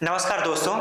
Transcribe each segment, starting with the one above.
नमस्कार दोस्तों।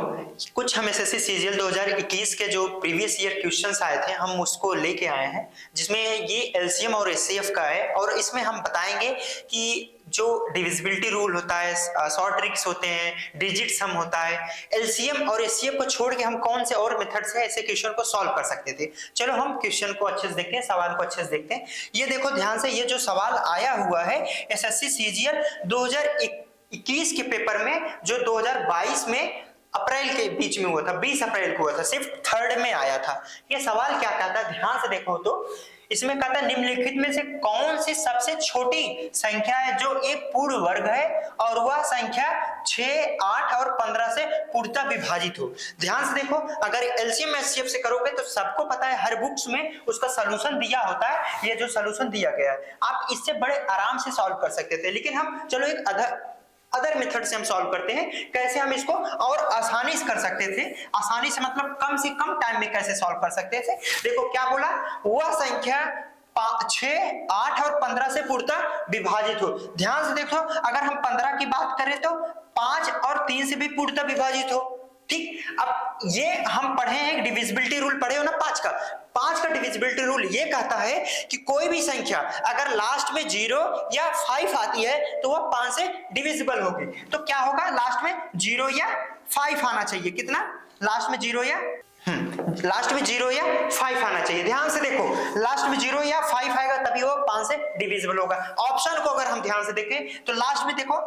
कुछ हम एसएससी सीजीएल 2021 के जो प्रीवियस ईयर क्वेश्चंस आए थे हम उसको लेके आए हैं, जिसमें ये एलसीएम और एचसीएफ का है। और इसमें हम बताएंगे कि जो डिविजिबिलिटी रूल होता है, शॉर्ट ट्रिक्स होते हैं, डिजिट सम होता है, एलसीएम और एचसीएफ को छोड़ के हम कौन से और मेथड से ऐसे क्वेश्चन को सॉल्व कर सकते थे। चलो हम क्वेश्चन को अच्छे से देखते हैं, सवाल को अच्छे से देखते हैं। ये देखो ध्यान से, ये जो सवाल आया हुआ है एसएससी सीजीएल 2021 के पेपर में, जो 2022 में अप्रैल के बीच में हुआ था, 20 अप्रैल को हुआ था, सिर्फ थर्ड में आया था। ये सवाल क्या कहता है, ध्यान से देखो तो इसमें कहता है निम्नलिखित में से कौन सी सबसे छोटी संख्या है जो एक पूर्ण वर्ग है और वह संख्या 6, 8 और 15 से पूर्णतः विभाजित हो। ध्यान से देखो, अगर एलसीएम एचसीएफ से करोगे तो सबको पता है हर बुक्स में उसका सॉल्यूशन दिया होता है। ये जो सॉल्यूशन दिया गया है आप इससे बड़े आराम से सॉल्व कर सकते थे, लेकिन हम चलो एक अदर मेथड से हम सॉल्व करते हैं। कैसे हम इसको और आसानी से कर सकते थे, आसानी से मतलब कम से कम टाइम में कैसे सॉल्व कर सकते थे। देखो क्या बोला, वह संख्या 6, 8 और 15 से पूर्णतः विभाजित हो। ध्यान से देखो, अगर हम 15 की बात करें तो 5 और 3 से भी पूर्णतः विभाजित हो। ठीक, अब ये हम पढ़े हैं डिविजिबिलिटी रूल, पढ़े हो ना 5 का डिविजिबिलिटी रूल ये कहता है कि कोई भी संख्या अगर लास्ट में 0 या 5 आती है तो वह 5 से डिविजिबल होगी। तो क्या होगा, लास्ट में 0 या 5 आना चाहिए। कितना, लास्ट में 0 या 5 आना चाहिए। ध्यान से देखो, लास्ट में 0 या 5 आएगा तभी वो 5 से डिविजिबल होगा। ऑप्शन को अगर हम ध्यान से देखें तो लास्ट में देखो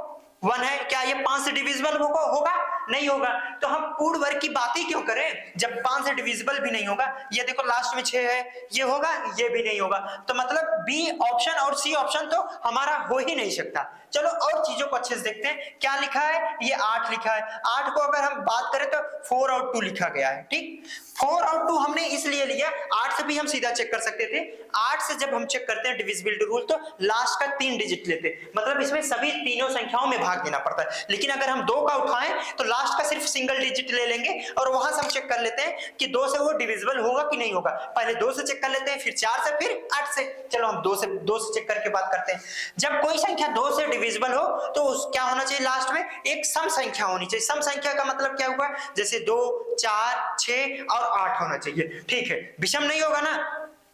1 है, क्या ये 5 से डिविजिबल होगा? नहीं होगा। तो हम पूर्ण वर्ग की बात ही क्यों करें जब 5 से डिविजिबल भी नहीं होगा। ये देखो लास्ट में 6 है, ये होगा, ये भी नहीं होगा। तो मतलब बी ऑप्शन और सी ऑप्शन तो हमारा हो ही नहीं सकता। चलो और चीजों को अच्छे से देखते हैं। क्या लिखा है, ये 8 लिखा है। 8 को अगर हम बात करें तो 4 और 2 लिखा गया है। ठीक, 4 और 2 हमने इसलिए लिया, 8 से भी हम सीधा चेक कर सकते थे। 8 से जब हम चेक करते हैं डिविजिबिलिटी रूल तो लास्ट का 3 डिजिट लेते, मतलब इसमें सभी तीनों संख्याओं में भाग देना पड़ता है। लेकिन अगर हम 2 का उठाएं तो लास्ट का सिर्फ सिंगल डिजिट ले लेंगे और वहां से हम चेक कर लेते हैं कि 2 से वो डिविजिबल होगा कि नहीं होगा। पहले 2 से चेक कर लेते हैं, फिर 4 से, फिर 8 से। चलो हम 2 से चेक करके बात करते हैं। जब कोई संख्या 2 से डिविजिबल हो तो क्या होना चाहिए, लास्ट में एक सम संख्या होनी चाहिए। सम संख्या का मतलब क्या हुआ, जैसे 2, 4, 6 और 8 होना चाहिए। ठीक है, विषम नहीं होगा ना।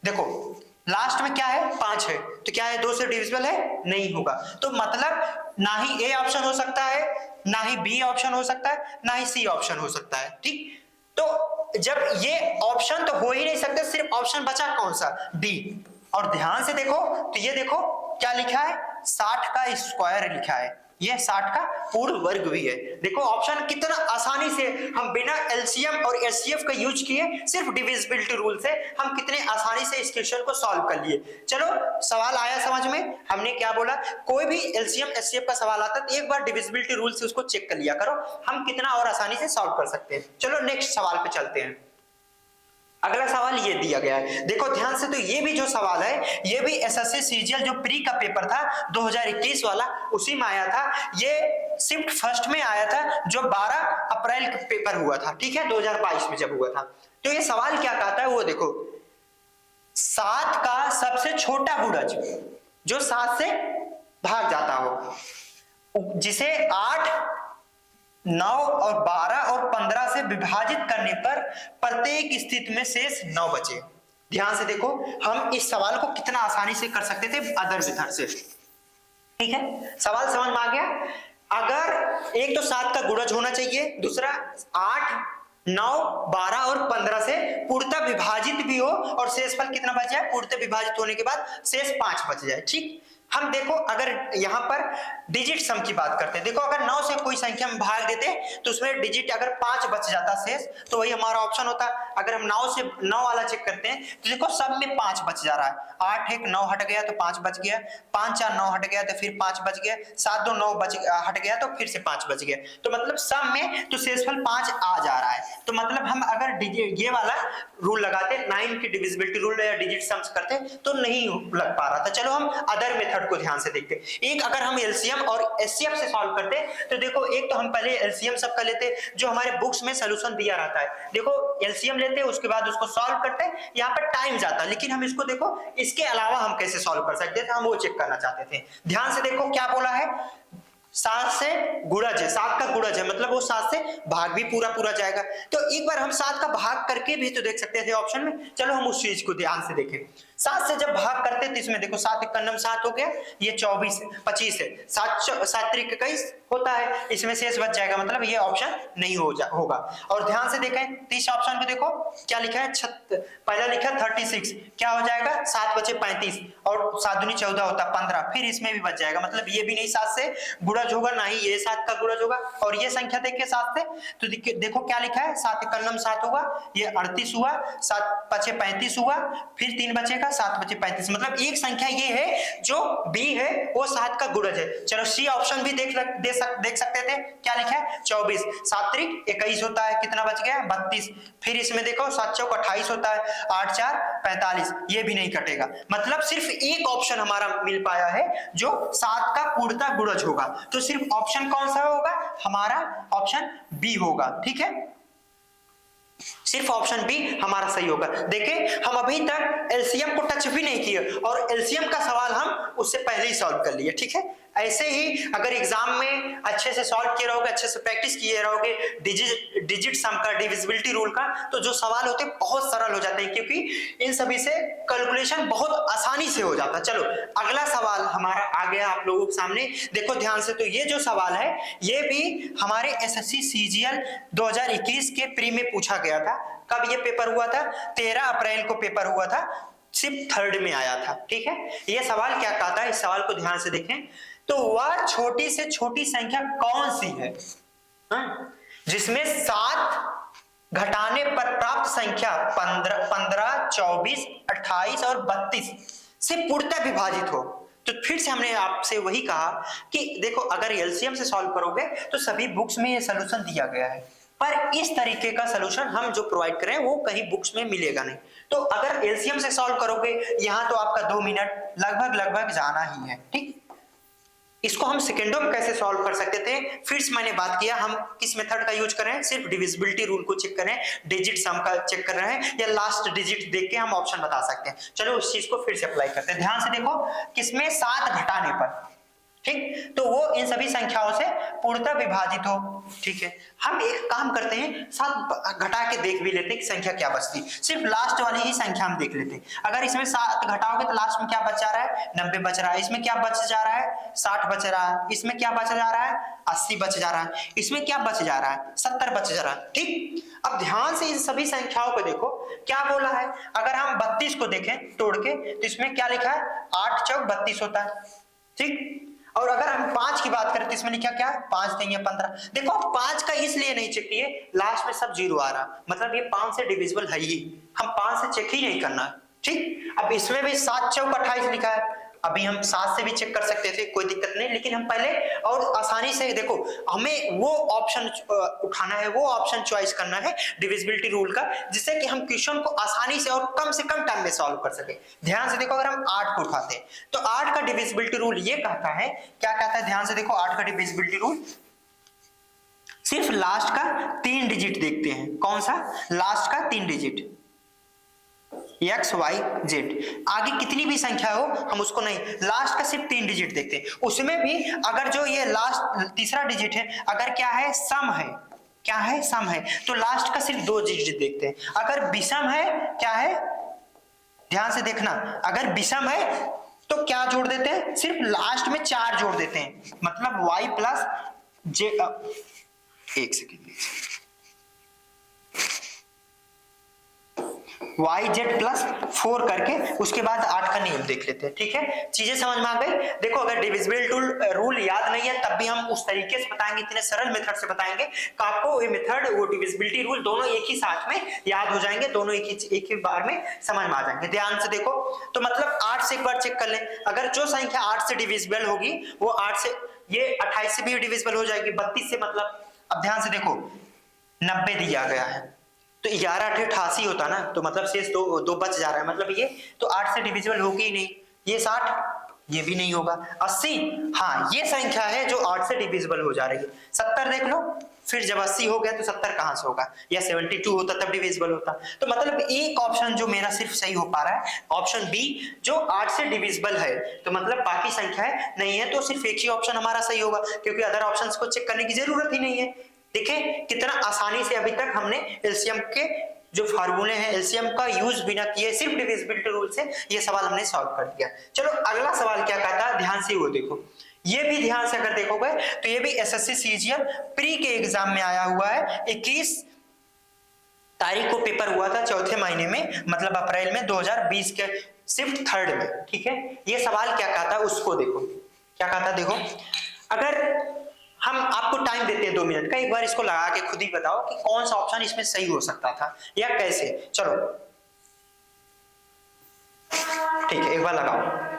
देखो लास्ट में क्या है, 5 है, तो क्या है 2 से डिविजिबल है, नहीं होगा। तो मतलब ना ही ए ऑप्शन हो सकता है, ना ही बी ऑप्शन हो सकता है, ना ही सी ऑप्शन हो सकता है। ठीक, तो जब ये ऑप्शन तो हो ही नहीं सकते, सिर्फ ऑप्शन बचा कौन सा, डी। और ध्यान से देखो तो ये देखो क्या लिखा है, 60 का स्क्वायर लिखा है, ये 60 का पूर्ण वर्ग भी है। देखो ऑप्शन कितना आसानी से हम बिना एलसीएम और एचसीएफ का यूज किए, सिर्फ डिविजिबिलिटी रूल से हम कितने आसानी से इस क्वेश्चन को सॉल्व कर लिए। चलो सवाल आया समझ में, हमने क्या बोला, कोई भी एलसीएम एचसीएफ का सवाल आता है तो एक बार डिविजिबिलिटी रूल से उसको चेक कर लिया करो, हम कितना और आसानी से सॉल्व कर सकते हैं। चलो नेक्स्ट सवाल पे चलते हैं। अगला सवाल ये दिया गया है, देखो ध्यान से, तो ये भी जो सवाल है ये भी एसएससी सीजीएल जो प्री का पेपर था 2021 वाला उसी में आया था। ये शिफ्ट फर्स्ट में आया था जो 12 अप्रैल का पेपर हुआ था। ठीक है, 2022 में जब हुआ था। तो ये सवाल क्या कहता है वो देखो, 7 का सबसे छोटा गुणज जो 7 से भाग जाता हो, जिसे 8, 9 और 12 और 15 से विभाजित करने पर प्रत्येक स्थिति में शेष 9 बचे। ध्यान से देखो, हम इस सवाल को कितना आसानी से कर सकते थे अदर मेथड से। ठीक है, सवाल समझ में आ गया। अगर एक तो 7 का गुणज होना चाहिए, दूसरा 8, 9, 12 और 15 से पूर्णतः विभाजित भी हो और शेषफल कितना बच जाए, पूर्णतः विभाजित होने के बाद शेष 5 बच जाए। ठीक, हम देखो अगर यहां पर डिजिट सम की बात करते हैं, देखो अगर 9 से कोई संख्या में भाग देते तो उसमें डिजिट अगर 5 बच जाता शेष तो वही हमारा ऑप्शन होता। अगर हम 9 से 9 वाला चेक करते हैं तो देखो सब में 5 बच जा रहा है। 8 1 9 हट गया तो 5 बच गया, 5 4 9 हट गया तो फिर 5 बच गया, 7 2 9 हट गया तो फिर से 5 बच गया। तो मतलब सब में तो शेषफल 5 आ जा रहा है। तो मतलब हम अगर ये वाला रूल लगाते 9 की डिविजिबिलिटी रूल या डिजिट सम्स करते तो नहीं लग पा रहा था। चलो हम अदर मेथड को ध्यान से देखते। एक अगर हम एलसीएम और एचसीएफ से सॉल्व करते तो देखो, एक तो हम पहले एलसीएम सब कर लेते जो हमारे बुक्स में सॉल्यूशन दिया रहता है। देखो एलसीएम लेते उसके बाद उसको सॉल्व करते, यहाँ पर टाइम जाता, लेकिन हम इसको देखो इसके अलावा हम कैसे सॉल्व कर सकते थे, हम वो चेक करना चाहते थे। ध्यान से देखो क्या बोला है, 7 से गुणज है, 7 का गुणज है, मतलब वो 7 से भाग भी पूरा पूरा जाएगा। तो एक बार हम 7 का भाग करके भी तो देख सकते थे ऑप्शन में। चलो हम उस चीज को ध्यान से देखें। 7 से जब भाग करते तो इसमें देखो 7 एकम 7 हो गया, ये 24 है, 25 है, 7 त्रिक 21 होता है, इसमें शेष बच जाएगा, मतलब ये ऑप्शन नहीं होगा। और ध्यान से देखें तीस ऑप्शन को देखो क्या लिखा है, पहला लिखा 36, क्या हो जाएगा 7 बचे 35 और 7 दूनी 14 होता 15, फिर इसमें भी बच जाएगा, मतलब ये भी नहीं 7 से गुणज होगा, ना ही ये 7 का गुणज होगा। और ये संख्या देखिए 7 से, तो देखो क्या लिखा है 7 एकम 7 होगा, ये 38 हुआ, 7 बचे 35 हुआ, फिर 3 बचेगा, 7 बचे 35, मतलब एक संख्या ये है जो बी है वो 7 का गुणज है। चलो सी ऑप्शन भी देख सकते थे, क्या लिखा है 24, 7 त्रिक 21 होता है, कितना बच गया 32, फिर इसमें देखो 7 चौक 28 होता है, 8 4 45, ये भी नहीं कटेगा, मतलब सिर्फ एक ऑप्शन हमारा मिल पाया है जो 7 का पूर्णतः गुणज होगा। तो सिर्फ ऑप्शन कौन सा होगा, हमारा ऑप्शन बी होगा, ठीक है, सिर्फ ऑप्शन बी हमारा सही होगा। देखिए हम अभी तक एलसीएम को टच भी नहीं किए और एलसीएम का सवाल हम उससे पहले ही सॉल्व कर लिए, ठीक है। ऐसे ही अगर एग्जाम में अच्छे से सॉल्व किए रहोगे, अच्छे से प्रैक्टिस किए रहोगे डिजिट सम का, डिविजिबिलिटी रूल का, तो जो सवाल होते हैं बहुत सरल हो जाते हैं, क्योंकि इन सभी से कैलकुलेशन बहुत आसानी से हो जाता है। चलो अगला सवाल हमारा आ गया आप लोगों के सामने, देखो ध्यान से। तो ये जो सवाल है ये भी हमारे एसएससी सीजीएल 2021 के प्री में पूछा गया था। कब ये पेपर हुआ था, 13 अप्रैल को पेपर हुआ था, सिर्फ 3rd में आया था, ठीक है। ये सवाल क्या कहता है, इस सवाल को ध्यान से देखें। तो वह छोटी से छोटी संख्या कौन सी है जिसमें 7 घटाने पर प्राप्त संख्या 15, 24, 28 और 32 से पूर्णतः विभाजित हो। तो फिर से हमने आपसे वही कहा कि देखो अगर एलसीएम से सॉल्व करोगे तो सभी बुक्स में ये सलूशन दिया गया है, पर इस तरीके का सलूशन हम जो प्रोवाइड करें वो कहीं बुक्स में मिलेगा नहीं। तो अगर एलसीएम से सॉल्व करोगे यहां तो आपका 2 मिनट लगभग जाना ही है, ठीक। इसको हम सेकेंडों में कैसे सॉल्व कर सकते थे, फिर से मैंने बात किया हम किस मेथड का यूज करें, सिर्फ डिविजिबिलिटी रूल को चेक करें, डिजिट सम का चेक कर रहे हैं या लास्ट डिजिट देख के हम ऑप्शन बता सकते हैं। चलो उस चीज को फिर से अप्लाई करते हैं। ध्यान से देखो किसमें 7 घटाने पर, ठीक, तो वो इन सभी संख्याओं से पूर्णतः विभाजित हो, ठीक है। हम एक काम करते हैं 7 घटा के देख भी लेते हैं कि संख्या क्या बचती, सिर्फ लास्ट वाली ही संख्या हम देख लेते हैं। अगर इसमें 7 घटाओगे तो लास्ट में क्या बच जा रहा है, 90 बच रहा है, इसमें क्या बच जा रहा है 60 बच रहा है, इसमें क्या बच जा रहा है 80 बच जा रहा है, इसमें क्या बच जा रहा है 70 बच जा रहा है, ठीक। अब ध्यान से इन सभी संख्याओं को देखो क्या बोला है। अगर हम 32 को देखें तोड़ के तो इसमें क्या लिखा है 8 चौक 32 होता है, ठीक। और अगर हम 5 की बात करें तो इसमें लिखा क्या है 5 देंगे 15। देखो 5 का इसलिए नहीं चेक किए, लास्ट में सब 0 आ रहा, मतलब ये 5 से डिविजिबल है ही, हम 5 से चेक ही नहीं करना, ठीक। अब इसमें भी 7 चौक 28 लिखा है, अभी हम 7 से भी चेक कर सकते थे, कोई दिक्कत नहीं, लेकिन हम पहले और आसानी से देखो हमें वो ऑप्शन उठाना है, वो ऑप्शन चॉइस करना है डिविजिबिलिटी रूल का, जिससे कि हम क्वेश्चन को आसानी से और कम से कम टाइम में सॉल्व कर सके। ध्यान से देखो अगर हम 8 को उठाते हैं तो 8 का डिविजिबिलिटी रूल ये कहता है, क्या कहता है, ध्यान से देखो 8 का डिविजिबिलिटी रूल सिर्फ लास्ट का 3 डिजिट देखते हैं। कौन सा, लास्ट का 3 डिजिट x y z, आगे कितनी भी संख्या हो हम उसको नहीं, लास्ट का सिर्फ 3 डिजिट देखते हैं। उसमें भी अगर जो ये लास्ट तीसरा डिजिट है अगर क्या है सम है, क्या है सम है, तो लास्ट का सिर्फ 2 डिजिट देखते हैं। अगर विषम है, क्या है, ध्यान से देखना, अगर विषम है तो क्या जोड़ देते हैं, सिर्फ लास्ट में 4 जोड़ देते हैं, मतलब y प्लस जे, एक सेकेंड, YZ+4 करके उसके बाद 8 का नियम देख लेते हैं, ठीक है। चीजें समझ में आ गई। देखो अगर डिविजिबिलिटी रूल याद नहीं है तब भी हम उस तरीके से बताएंगे, इतने सरल मेथड से बताएंगे कि आपको ये मेथड वो डिविजिबिलिटी रूल दोनों एक ही साथ में याद हो जाएंगे, दोनों एक ही बार में समझ में आ जाएंगे। ध्यान से देखो तो मतलब 8 से एक बार चेक कर ले, अगर जो संख्या 8 से डिविजिबल होगी वो 8 से, ये 28 से भी डिविजिबल हो जाएगी, 32 से, मतलब अब ध्यान से देखो 90 दिया गया है तो 11 8 88 होता ना, तो मतलब शेष दो बच जा रहा है, मतलब ये तो 8 से डिविजिबल होगी ही नहीं, ये 60 ये भी नहीं होगा। 80, हाँ ये संख्या है जो 8 से डिविजिबल हो जा रही है। 70 देख लो, फिर जब 80 हो गया तो 70 कहां से होगा, या 72 होता तब डिविजिबल होता। तो मतलब एक ऑप्शन जो मेरा सिर्फ सही हो पा रहा है ऑप्शन बी, जो 8 से डिविजिबल है, तो मतलब बाकी संख्याएं नहीं है, तो सिर्फ एक ही ऑप्शन हमारा सही होगा, क्योंकि अदर ऑप्शंस को चेक करने की जरूरत ही नहीं है। देखें कितना आसानी से अभी तक हमने एलसीएम के जो फार्मूले हैं, एलसीएम का यूज बिना किए सिर्फ डिविजिबिलिटी रूल से ये सवाल हमने सॉल्व कर दिया। चलो अगला सवाल क्या कहता है, ध्यान से वो देखो, ये भी ध्यान से अगर देखोगे तो ये भी एसएससी सीजीएल प्री के एग्जाम में आया हुआ है। 21 तारीख को पेपर हुआ था, चौथे महीने में, मतलब अप्रैल में 2020 के शिफ्ट 3rd में। ठीक है, ये सवाल क्या कहता है उसको देखो, क्या कहता है देखो। अगर हम आपको टाइम देते हैं 2 मिनट का, एक बार इसको लगा के खुद ही बताओ कि कौन सा ऑप्शन इसमें सही हो सकता था या कैसे। चलो ठीक है, एक बार लगाओ।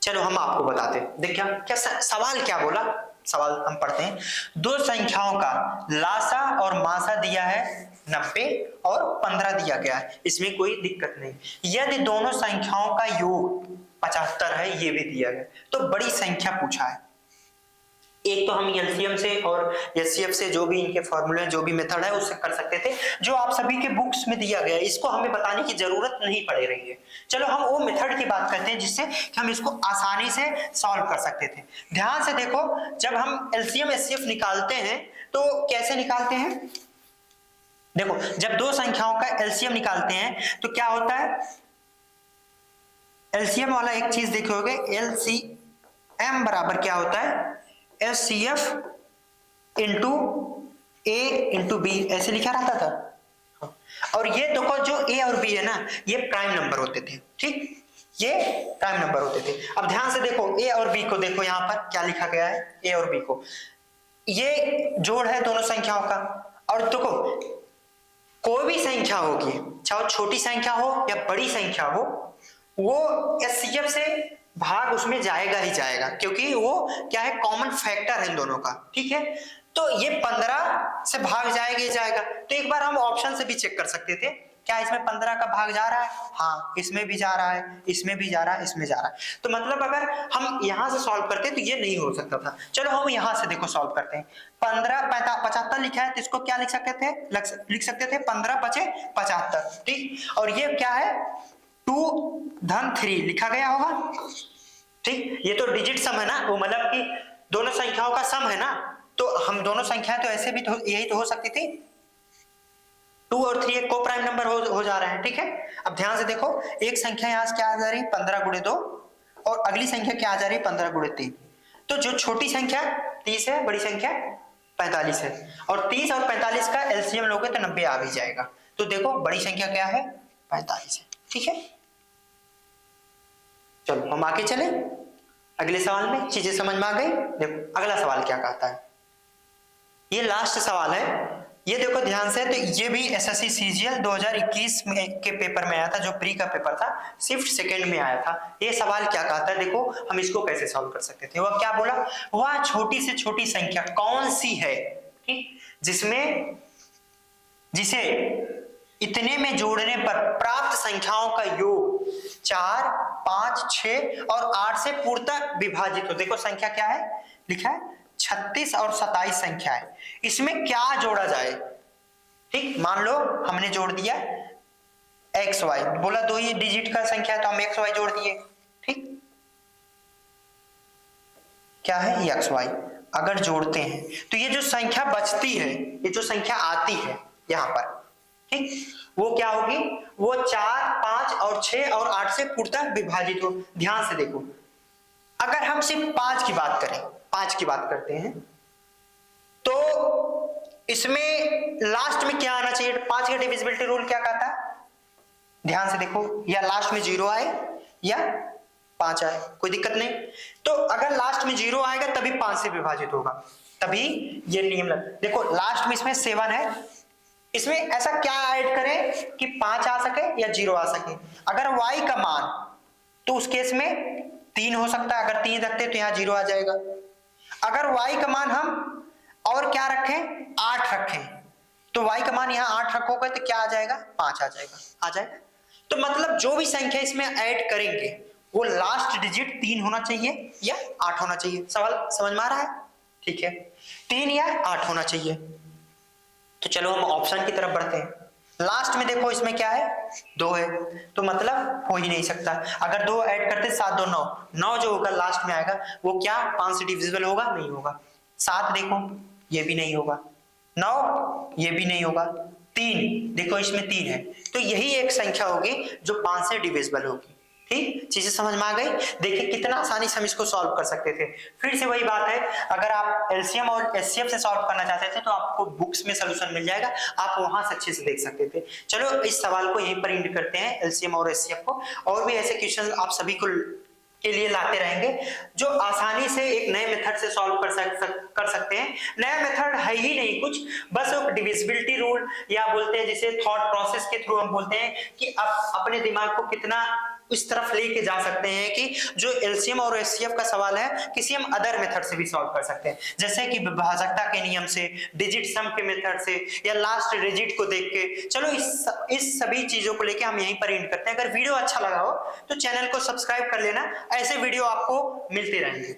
चलो हम आपको बताते हैं। देख क्या सवाल क्या बोला, सवाल हम पढ़ते हैं। दो संख्याओं का लासा और मासा दिया है 90 और 15 दिया गया है, इसमें कोई दिक्कत नहीं। यदि दोनों संख्याओं का योग 75 है, ये भी दिया गया, तो बड़ी संख्या पूछा है। एक तो हम एलसीएम से और एचसीएफ से जो भी इनके फॉर्मूले जो भी मेथड है उससे कर सकते थे, जो आप सभी के बुक्स में दिया गया है, इसको हमें बताने की जरूरत नहीं पड़ रही है। चलो हम वो मेथड की बात करते हैं जिससे हम इसको आसानी से सॉल्व कर सकते थे। ध्यान से देखो, जब हम एलसीएम एचसीएफ निकालते हैं तो कैसे निकालते हैं, देखो जब दो संख्याओं का एलसीएम निकालते हैं तो क्या होता है, एलसीएम वाला एक चीज देखोगे, एलसीएम बराबर क्या होता है, एचसीएफ इंटू ए इंटू बी, ऐसे लिखा रहता था। और ये देखो जो ए और बी है ना, ये प्राइम नंबर होते थे। ठीक, ये प्राइम नंबर होते थे। अब ध्यान से देखो ए और बी को, देखो यहां पर क्या लिखा गया है, ए और बी को, ये जोड़ है दोनों संख्याओं का। और देखो कोई भी संख्या होगी, चाहे छोटी संख्या हो या बड़ी संख्या हो, वो एचसीएफ से भाग उसमें जाएगा ही जाएगा, क्योंकि वो क्या है, कॉमन फैक्टर है इन दोनों का। ठीक है, तो ये 15 से भाग जाएगा ही जाएगा। तो एक बार हम ऑप्शन से भी चेक कर सकते थे, क्या इसमें 15 का भाग जा रहा है, हाँ इसमें भी जा रहा है, इसमें भी जा रहा है, इसमें जा रहा है। तो मतलब अगर हम यहां से सॉल्व करते तो ये नहीं हो सकता था। चलो हम यहां से देखो सॉल्व करते हैं। 75 लिखा है तो इसको क्या लिख सकते थे, 15 बचे 75। ठीक, और ये क्या है, 2 धन 3 लिखा गया होगा। ठीक, ये तो डिजिट सम है ना, वो मतलब कि दोनों संख्याओं का सम है ना, तो हम दोनों संख्याएं तो ऐसे भी तो यही तो हो सकती थी, 2 और 3 एक को प्राइम नंबर हो जा रहे हैं। ठीक है, अब ध्यान से देखो, एक संख्या यहां से क्या आ जा रही है 15 गुणे 2, और अगली संख्या क्या आ जा रही है 15 गुणे 3। तो जो छोटी संख्या 30 है, बड़ी संख्या 45 है, और 30 और 45 का एलसीएम लोगे तो 90 आ भी जाएगा। तो देखो बड़ी संख्या क्या है, 45 है। ठीक है, चलो हम आगे चले अगले सवाल में, चीजें समझ में आ गई। देखो अगला सवाल क्या कहता है, ये लास्ट सवाल है, ये देखो ध्यान से। तो ये भी एसएससी सीजीएल 2021 में के पेपर में आया था, जो प्री का पेपर था, शिफ्ट 2nd में आया था। ये सवाल क्या कहता है, देखो हम इसको कैसे सॉल्व कर सकते थे। वह क्या बोला, वह छोटी से छोटी संख्या कौन सी है, ठीक, जिसे इतने में जोड़ने पर प्राप्त संख्याओं का योग 4, 5, 6 और 8 से पूर्णतः विभाजित हो। देखो संख्या क्या है, लिखा है 36 और 27 संख्या है, इसमें क्या जोड़ा जाए। ठीक, मान लो हमने जोड़ दिया एक्स वाई, बोला 2 ही डिजिट का संख्या है तो हम एक्स वाई जोड़ दिए। ठीक, क्या है एक्स वाई, अगर जोड़ते हैं तो ये जो संख्या बचती है, ये जो संख्या आती है यहां पर, ठीक, वो क्या होगी, वो 4, 5 और 6 और 8 से पूर्णतः विभाजित हो। ध्यान से देखो, अगर हम सिर्फ 5 की बात करें, 5 की बात करते हैं, तो इसमें लास्ट में क्या आना चाहिए, 5 का डिविजिबिलिटी रूल क्या कहता है, ध्यान से देखो, या लास्ट में 0 आए या 5 आए, कोई दिक्कत नहीं। तो अगर लास्ट में 0 आएगा तभी 5 से विभाजित होगा, तभी ये नियम देखो लास्ट में इसमें 7 है, इसमें ऐसा क्या ऐड करें कि 5 आ सके या 0 आ सके। अगर y का मान, तो उस केस में 3 हो सकता है, अगर 3 रखते तो यहाँ 0 आ जाएगा। अगर y का मान हम और क्या रखें, 8 रखें, तो y का मान यहाँ 8 रखोगे तो क्या आ जाएगा, 5 आ जाएगा। तो मतलब जो भी संख्या इसमें ऐड करेंगे वो लास्ट डिजिट 3 होना चाहिए या 8 होना चाहिए। सवाल समझ में आ रहा है? ठीक है, 3 या 8 होना चाहिए। तो चलो हम ऑप्शन की तरफ बढ़ते हैं। लास्ट में देखो इसमें क्या है, 2 है, तो मतलब हो ही नहीं सकता। अगर 2 ऐड करते 7 2 9, 9 जो होगा लास्ट में आएगा वो क्या 5 से डिविजिबल होगा, नहीं होगा। 7 देखो ये भी नहीं होगा, 9 ये भी नहीं होगा, 3 देखो इसमें 3 है, तो यही एक संख्या होगी जो 5 से डिविजिबल होगी। ठीक, चीजें समझ में आ गई। देखिए कितना आसानी से हम इसको सॉल्व कर सकते थे। फिर से वही बात है, अगर आप एलसीएम और एचसीएफ से सॉल्व करना चाहते थे तो आपको बुक्स में सॉल्यूशन मिल जाएगा, आप वहां से अच्छे से देख सकते थे। चलो इस सवाल को यहीं पर एंड करते हैं, एलसीएम और एचसीएफ को। और भी ऐसे क्वेश्चन आप सभी को के लिए लाते रहेंगे जो आसानी से एक नए मेथड से सॉल्व कर सकते हैं। नया मेथड है ही नहीं कुछ, बस एक डिविजिबिलिटी रूल या बोलते हैं जिसे थॉट प्रोसेस के थ्रू हम बोलते हैं कि आप अपने दिमाग को कितना इस तरफ लेके जा सकते हैं कि जो एलसीएम और एचसीएफ का सवाल है किसी हम अदर मेथड से भी सॉल्व कर सकते हैं, जैसे कि विभाजकता के नियम से, डिजिट सम के मेथड से, या लास्ट डिजिट को देख के। चलो इस सभी चीजों को लेके हम यहीं पर एंड करते हैं। अगर वीडियो अच्छा लगा हो तो चैनल को सब्सक्राइब कर लेना, ऐसे वीडियो आपको मिलते रहेंगे।